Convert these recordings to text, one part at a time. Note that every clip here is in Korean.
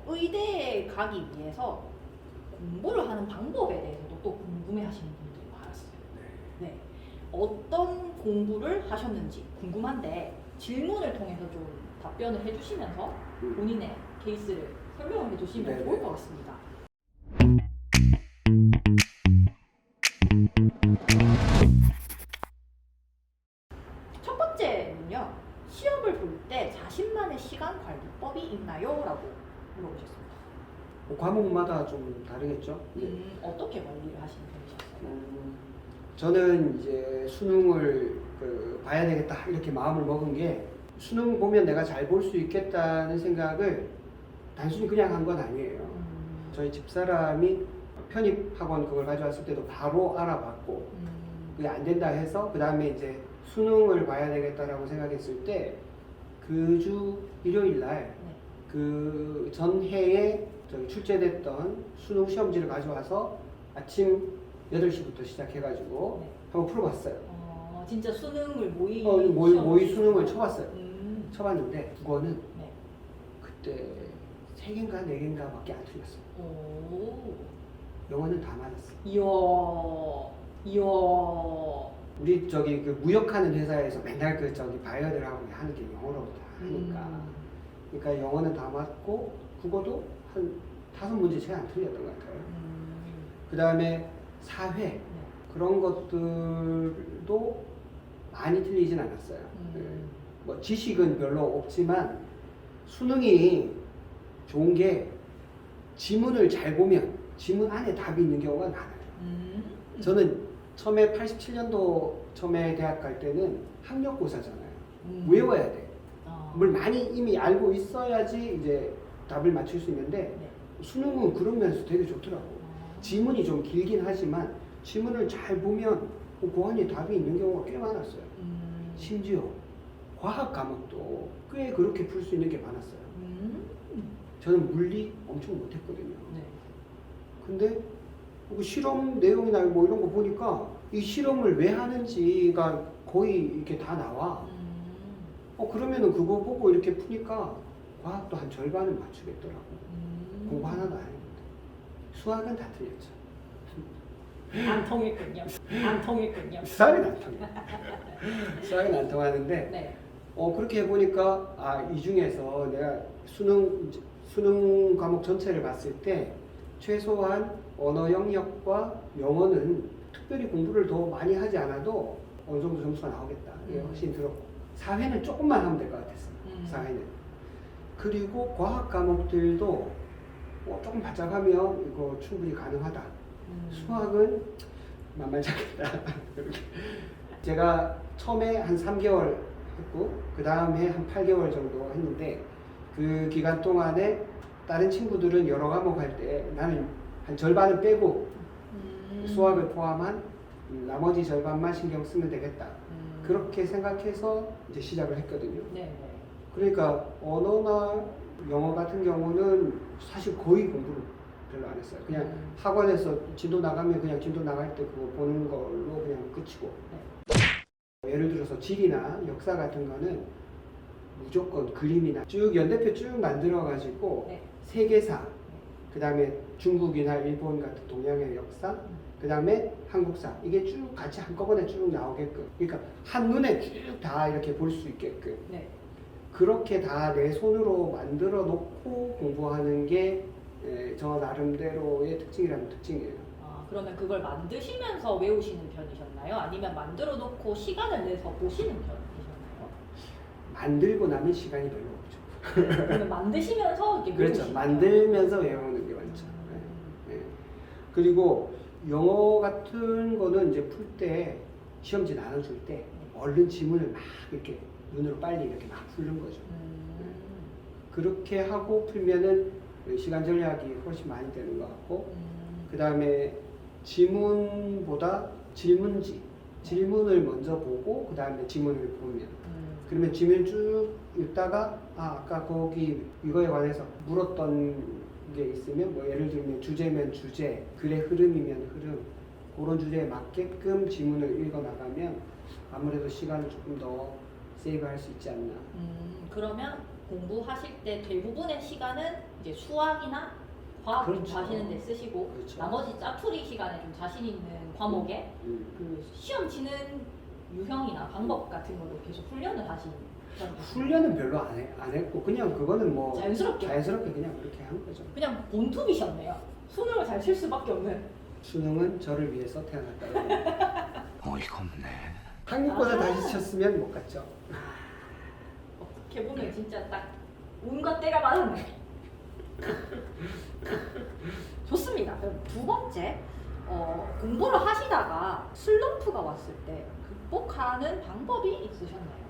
의대에 가기 위해서 공부를 하는 방법에 대해서도 또 궁금해하시는 분들이 많았어요. 네. 어떤 공부를 하셨는지 궁금한데 질문을 통해서 좀 답변을 해주시면서 본인의 케이스를 설명을 해주시면 네네. 좋을 것 같습니다. 첫 번째는요. 시험을 볼 때 자신만의 시간 관리법이 있나요? 라고 물어보셨습니다. 뭐 과목마다 좀 다르겠죠. 어떻게 관리를 하시는 편이셨어요? 저는 이제 수능을 봐야 되겠다 이렇게 마음을 먹은 게 수능 보면 내가 잘 볼 수 있겠다는 생각을 단순히 그냥 한 건 아니에요. 저희 집사람이 편입학원 그걸 가져왔을 때도 바로 알아봤고 그게 안 된다 해서 그 다음에 이제 수능을 봐야 되겠다라고 생각했을 때 그 주 일요일 날 그 전해에 저기 출제됐던 수능 시험지를 가져와서 아침 8시부터 시작해가지고 한번 풀어봤어요. 진짜 수능을 모의 모의 수능을 쳐봤어요. 음. 쳐봤는데 국어는 네. 그때 3개인가 4개인가 밖에 안 틀렸어요. 오. 영어는 다 맞았어요. 이야. 우리 저기 그 무역하는 회사에서 맨날 그 저기 바이어들하고 하는 게 영어로 다 하니까. 그러니까 영어는 다 맞고 국어도 한 5문제 채 안 틀렸던 것 같아요. 그 다음에 사회 그런 것들도 많이 틀리진 않았어요. 뭐 지식은 별로 없지만 수능이 좋은 게 지문을 잘 보면 지문 안에 답이 있는 경우가 많아요. 저는 처음에 87년도 처음에 대학 갈 때는 학력고사잖아요. 외워야 돼. 뭘 많이 이미 알고 있어야지 이제 답을 맞출 수 있는데 수능은 그런 면에서 되게 좋더라고. 지문이 좀 길긴 하지만 지문을 잘 보면 그 안에 답이 있는 경우가 꽤 많았어요. 심지어 과학 과목도 꽤 그렇게 풀 수 있는 게 많았어요. 저는 물리 엄청 못했거든요. 근데 그 실험 내용이나 뭐 이런 거 보니까 이 실험을 왜 하는지가 거의 이렇게 다 나와. 그러면은 그거 보고 이렇게 푸니까 과학도 한 절반은 맞추겠더라고. 공부 하나도 안 했는데. 수학은 다 틀렸죠. 안 통했군요. 수학은 안 통해. 수학은 안 통하는데, 네. 그렇게 해보니까, 이 중에서 내가 수능 과목 전체를 봤을 때, 최소한 언어 영역과 영어는 특별히 공부를 더 많이 하지 않아도 어느 정도 점수가 나오겠다. 이게 확신이 들었고, 사회는 조금만 하면 될 것 같았어요. 사회는. 그리고 과학 과목들도 조금 바짝 하면 이거 충분히 가능하다. 수학은 만만치 않겠다. 제가 처음에 한 3개월 했고 그 다음에 한 8개월 정도 했는데 그 기간 동안에 다른 친구들은 여러 과목 할 때 나는 한 절반을 빼고 수학을 포함한 나머지 절반만 신경 쓰면 되겠다. 그렇게 생각해서 이제 시작을 했거든요. 그러니까 언어나 영어 같은 경우는 사실 거의 공부를 별로 안 했어요. 그냥 학원에서 진도 나가면 그냥 진도 나갈 때 그거 보는 걸로 그냥 끝이고. 예를 들어서 지리나 역사 같은 거는 무조건 그림이나 쭉 연대표 쭉 만들어 가지고 세계사, 그 다음에 중국이나 일본 같은 동양의 역사, 그 다음에 한국사 이게 쭉 같이 한꺼번에 쭉 나오게끔, 그러니까 한눈에 쭉 다 이렇게 볼 수 있게끔 그렇게 다 내 손으로 만들어 놓고 공부하는 게 저 나름대로의 특징이라면 특징이에요. 그러면 그걸 만드시면서 외우시는 편이셨나요? 아니면 만들어 놓고 시간을 내서 보시는 편이셨나요? 만들고 나면 시간이 별로 없죠. 그러면 만드시면서 이렇게 그렇죠. 외우시는 만들면서 외우는 게 많죠. 그리고 영어 같은 거는 이제 풀 때 시험지 나눠줄 때 얼른 지문을 막 이렇게 눈으로 빨리 이렇게 막 푸는 거죠. 그렇게 하고 풀면은 시간 절약이 훨씬 많이 되는 것 같고, 그 다음에 지문보다 질문을 먼저 보고 그 다음에 지문을 보면, 그러면 지문을 쭉 읽다가 아까 거기 이거에 관해서 물었던 게 있으면 뭐 예를 들면 주제면 주제, 글의 흐름이면 흐름, 그런 주제에 맞게끔 지문을 읽어 나가면 아무래도 시간을 조금 더 세이브할 수 있지 않나. 그러면 공부하실 때 대부분의 시간은 이제 수학이나 과학 그렇죠. 공부하시는 데 쓰시고 그렇죠. 나머지 짜투리 시간에 좀 자신 있는 과목에 그 시험 치는 유형이나 방법 같은 걸로 계속 훈련을 하시는 그런 훈련은 별로 안 했고 그냥 그거는 뭐 자연스럽게 그냥 그렇게 한 거죠. 그냥 본투비셨네요. 수능을 잘 칠 수밖에 없는. 수능은 저를 위해서 태어났다고. 어이가 없네. 한국고사 다시 쳤으면 못 갔죠. 어떻게 보면 진짜 딱 운과 때가 맞았네. 좋습니다. 그럼 두 번째, 공부를 하시다가 슬럼프가 왔을 때 극복하는 방법이 있으셨나요?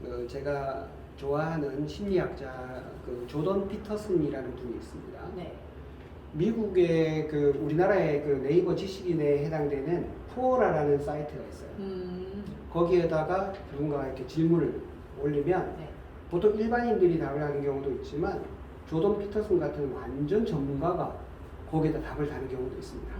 그 제가 좋아하는 심리학자 그 조던 피터슨이라는 분이 있습니다. 네. 미국의 그 우리나라의 그 네이버 지식인에 해당되는 푸어라라는 사이트가 있어요. 거기에다가 누군가가 이렇게 질문을 올리면 네. 보통 일반인들이 답을 하는 경우도 있지만 조던 피터슨 같은 완전 전문가가 거기에다 답을 다는 경우도 있습니다.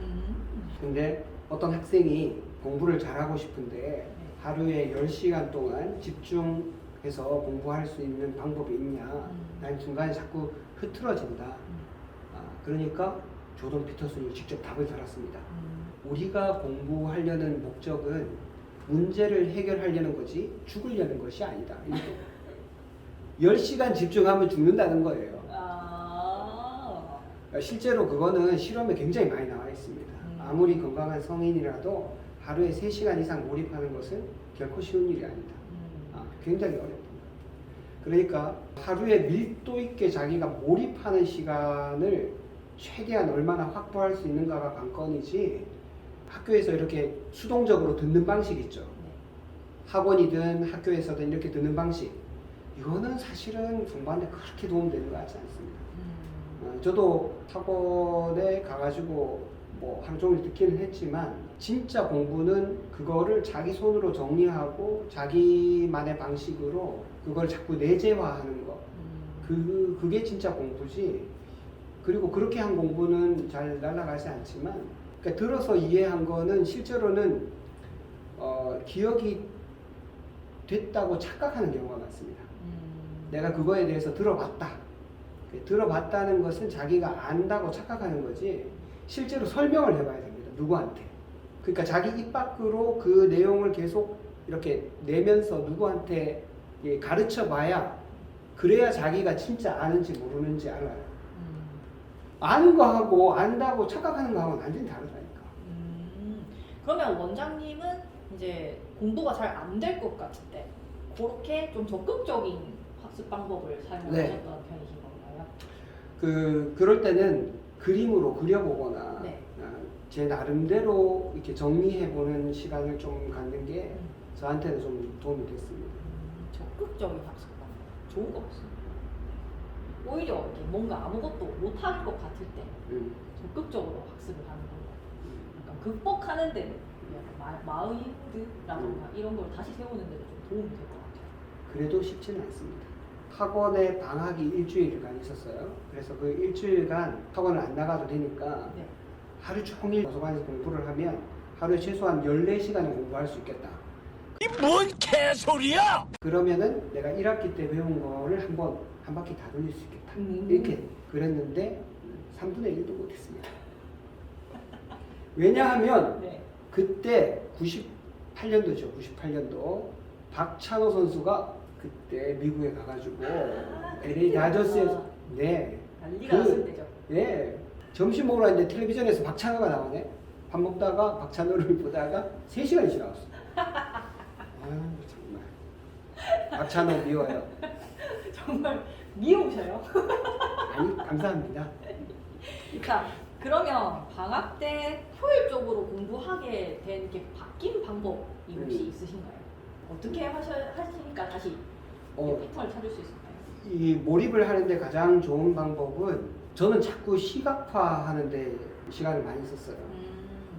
근데 어떤 학생이 공부를 잘하고 싶은데 하루에 10시간 동안 집중해서 공부할 수 있는 방법이 있냐? 난 중간에 자꾸 흐트러진다. 그러니까 조던 피터슨이 직접 답을 달았습니다. 우리가 공부하려는 목적은 문제를 해결하려는 거지 죽으려는 것이 아니다. 10시간 집중하면 죽는다는 거예요. 실제로 그거는 실험에 굉장히 많이 나와 있습니다. 아무리 건강한 성인이라도 하루에 3시간 이상 몰입하는 것은 결코 쉬운 일이 아니다. 굉장히 어렵다. 그러니까 하루에 밀도 있게 자기가 몰입하는 시간을 최대한 얼마나 확보할 수 있는가가 관건이지, 학교에서 이렇게 수동적으로 듣는 방식 있죠. 학원이든 학교에서든 이렇게 듣는 방식, 이거는 사실은 공부하는데 그렇게 도움되는 것 같지 않습니다. 저도 학원에 가가지고 뭐 하루 종일 듣기는 했지만 진짜 공부는 그거를 자기 손으로 정리하고 자기만의 방식으로 그걸 자꾸 내재화하는 거, 그게 진짜 공부지. 그리고 그렇게 한 공부는 잘 날아가지 않지만, 그러니까 들어서 이해한 거는 실제로는 기억이 됐다고 착각하는 경우가 많습니다. 내가 그거에 대해서 들어봤다는 것은 자기가 안다고 착각하는 거지, 실제로 설명을 해봐야 됩니다. 누구한테. 그러니까 자기 입 밖으로 그 내용을 계속 이렇게 내면서 누구한테 가르쳐 봐야, 그래야 자기가 진짜 아는지 모르는지 알아요. 아는 거하고 안다고 착각하는 거하고는 완전히 다르다니까. 그러면 원장님은 이제 공부가 잘 안 될 것 같을 때 그렇게 좀 적극적인 학습 방법을 사용하셨던 편이신 건가요? 그럴 때는 그림으로 그려보거나 네. 제 나름대로 이렇게 정리해보는 시간을 좀 갖는 게 저한테는 좀 도움이 됐습니다. 적극적인 학습 방법 좋은 거 없습니다. 오히려 이렇게 뭔가 아무것도 못할 것 같을 때 적극적으로 학습을 하는 방법. 그러니까 극복하는 데는 약간 마인드라던가 이런 걸 다시 세우는 데도 좀 도움이 될 것 같아요. 그래도 쉽지는 않습니다. 학원에 방학이 일주일간 있었어요. 그래서 그 일주일간 학원을 안 나가도 되니까 네. 하루 종일 도서관에서 공부를 하면 하루에 최소한 14시간은 공부할 수 있겠다. 이 뭔 개소리야! 그러면은 내가 1학기 때 배운 거를 한 바퀴 다 돌릴 수 있겠다. 이렇게 그랬는데 3분의 1도 못했습니다. 왜냐하면 네. 그때 98년도죠. 98년도 박찬호 선수가 그때 미국에 가가지고 LA 다저스에서 난리가 났을 때죠. 네, 점심 먹으러 왔는데 텔레비전에서 박찬호가 나오네. 밥 먹다가 박찬호를 보다가 3시간이 지나갔어. 아유 정말 박찬호 미워요. 정말 미우셔요. 아니 감사합니다. 자, 그러면 방학 때 효율적으로 공부하게 된 게 바뀐 방법이 혹시 있으신가요? 어떻게 하시니까 다시 패턴을 찾을 수 있을까요? 이 몰입을 하는데 가장 좋은 방법은, 저는 자꾸 시각화하는데 시간을 많이 썼어요.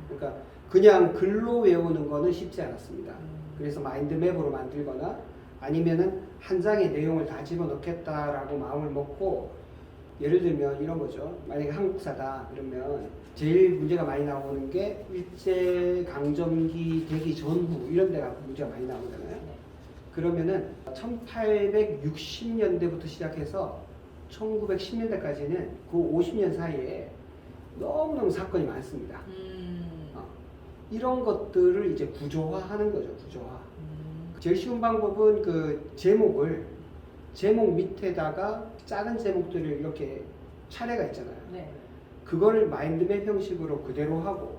그러니까 그냥 글로 외우는 거는 쉽지 않았습니다. 그래서 마인드맵으로 만들거나 아니면은 한 장의 내용을 다 집어넣겠다라고 마음을 먹고, 예를 들면 이런 거죠. 만약에 한국사다 그러면 제일 문제가 많이 나오는 게 일제강점기 되기 전후 이런 데가 문제가 많이 나오잖아요. 그러면은 1860년대부터 시작해서 1910년대까지는 그 50년 사이에 너무너무 사건이 많습니다. 이런 것들을 이제 구조화하는 거죠. 구조화. 제일 쉬운 방법은 그 제목 밑에다가 작은 제목들을 이렇게 차례가 있잖아요. 네. 그거를 마인드맵 형식으로 그대로 하고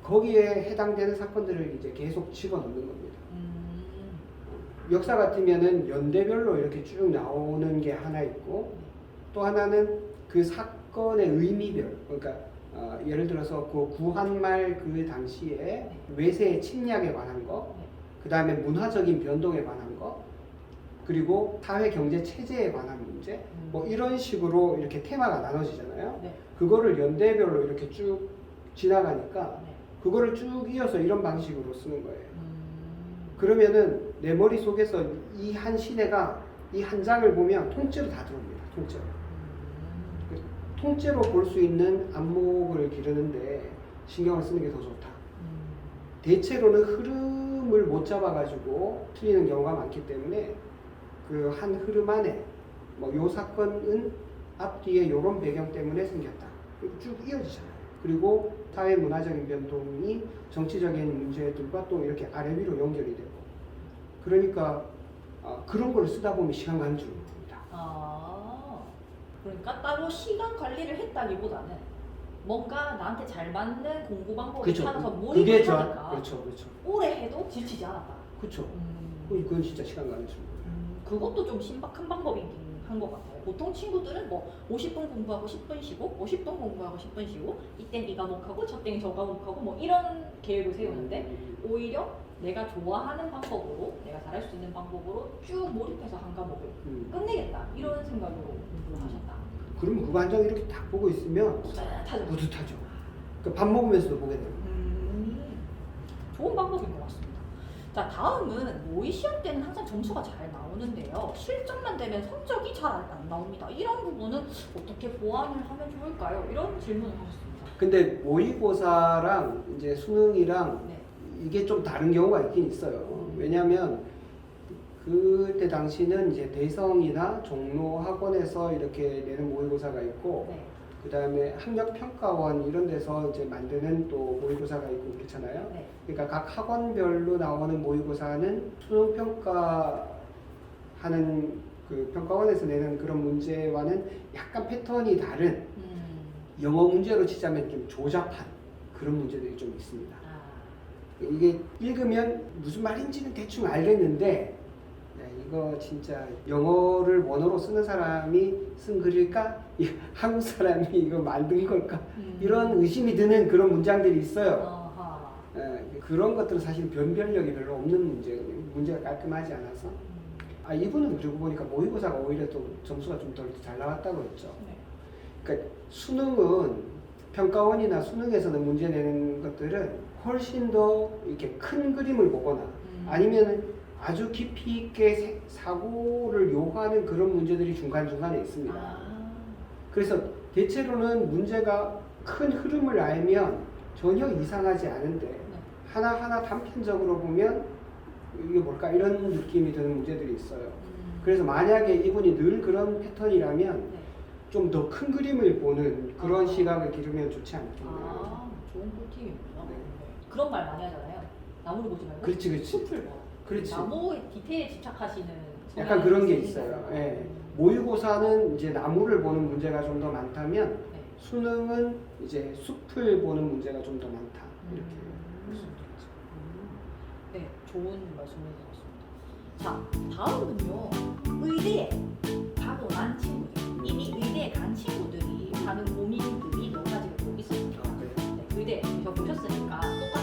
거기에 해당되는 사건들을 이제 계속 집어넣는 겁니다. 역사 같으면은 연대별로 이렇게 쭉 나오는 게 하나 있고 또 하나는 그 사건의 의미별, 그러니까 예를 들어서 그 구한말 그 당시에 외세의 침략에 관한 거, 그 다음에 문화적인 변동에 관한 거, 그리고 사회 경제 체제에 관한 문제, 뭐 이런 식으로 이렇게 테마가 나눠지잖아요. 네. 그거를 연대별로 이렇게 쭉 지나가니까 네. 그거를 쭉 이어서 이런 방식으로 쓰는 거예요. 그러면은 내 머릿속에서 이 한 시대가 이 한 장을 보면 통째로 다 들어옵니다. 통째로. 통째로 볼 수 있는 안목을 기르는데 신경을 쓰는 게 더 좋다. 대체로는 흐름을 못 잡아가지고 틀리는 경우가 많기 때문에 그 한 흐름 안에 뭐 요 사건은 앞뒤에 요런 배경 때문에 생겼다. 쭉 이어지잖아요. 그리고 사회 문화적인 변동이 정치적인 문제들과 또 이렇게 아래 위로 연결이 되고 그러니까 그런 걸 쓰다 보면 시간 가는 줄 모릅니다. 그러니까 따로 시간 관리를 했다기보다는 뭔가 나한테 잘 맞는 공부 방법을 그쵸. 찾아서 그게 몰입을 하니까 그렇죠. 오래 해도 지치지 않았다. 그렇죠. 그건 진짜 시간 가는 줄 모릅니다. 그것도 좀 신박한 방법이긴 한 것 같아요. 보통 친구들은 뭐 50분 공부하고 10분 쉬고 50분 공부하고 10분 쉬고 이땐 이 과목하고 저땐 저 과목하고 뭐 이런 계획을 세우는데 오히려 내가 좋아하는 방법으로 내가 잘할 수 있는 방법으로 쭉 몰입해서 한 과목을 끝내겠다 이런 생각으로 공부를 하셨다. 그러면 그거 한 장 이렇게 딱 보고 있으면 뿌듯하죠. 뿌듯하죠. 그러니까 밥 먹으면서도 보게 돼요. 좋은 방법인 것 같습니다. 자, 다음은 모의 시험 때는 항상 점수가 잘 나오는데요. 실전만 되면 성적이 잘 안 나옵니다. 이런 부분은 어떻게 보완을 하면 좋을까요? 이런 질문을 하셨습니다. 근데 모의고사랑 이제 수능이랑 네. 이게 좀 다른 경우가 있긴 있어요. 왜냐하면 그때 당시는 이제 대성이나 종로 학원에서 이렇게 내는 모의고사가 있고 네. 그 다음에 학력평가원 이런 데서 이제 만드는 또 모의고사가 있고 그렇잖아요. 네. 그러니까 각 학원별로 나오는 모의고사는 수능평가하는 그 평가원에서 내는 그런 문제와는 약간 패턴이 다른 영어 문제로 치자면 좀 조잡한 그런 문제들이 좀 있습니다. 이게 읽으면 무슨 말인지는 대충 알겠는데 야, 이거 진짜 영어를 원어로 쓰는 사람이 쓴 글일까? 한국 사람이 이거 만든 걸까? 이런 의심이 드는 그런 문장들이 있어요. 그런 것들은 사실 변별력이 별로 없는 문제거든요. 문제가 깔끔하지 않아서. 이분은 그리고 보니까 모의고사가 오히려 또 점수가 좀 덜 잘 나왔다고 했죠. 네. 그러니까 수능은 평가원이나 수능에서는 문제 내는 것들은 훨씬 더 이렇게 큰 그림을 보거나 아니면 아주 깊이 있게 사고를 요구하는 그런 문제들이 중간중간에 있습니다. 그래서 대체로는 문제가 큰 흐름을 알면 전혀 이상하지 않은데 하나하나 단편적으로 보면 이게 뭘까 이런 느낌이 드는 문제들이 있어요. 그래서 만약에 이분이 늘 그런 패턴이라면 좀 더 큰 그림을 보는 그런 시각을 기르면 좋지 않겠나요? 좋은 꿀팁이군요. 네. 그런 말 많이 하잖아요. 나무를 보지 말고 그렇지. 숲을 봐. 그렇지. 나무의 디테일에 집착하시는 약간 성향이 그런 게 있으니까. 있어요. 예. 모의고사는 이제 나무를 보는 문제가 좀 더 많다면 네. 수능은 이제 숲을 보는 문제가 좀 더 많다. 이렇게 볼 수 있겠죠. 네, 좋은 말씀을 드렸습니다. 자, 다음은요. 의대에 가고 난 친구들. 이미 의대에 간 친구들이 하는 고민들이 몇 가지가 또 있었습니다. 그래요? 네, 의대 저 보셨으니까 똑같은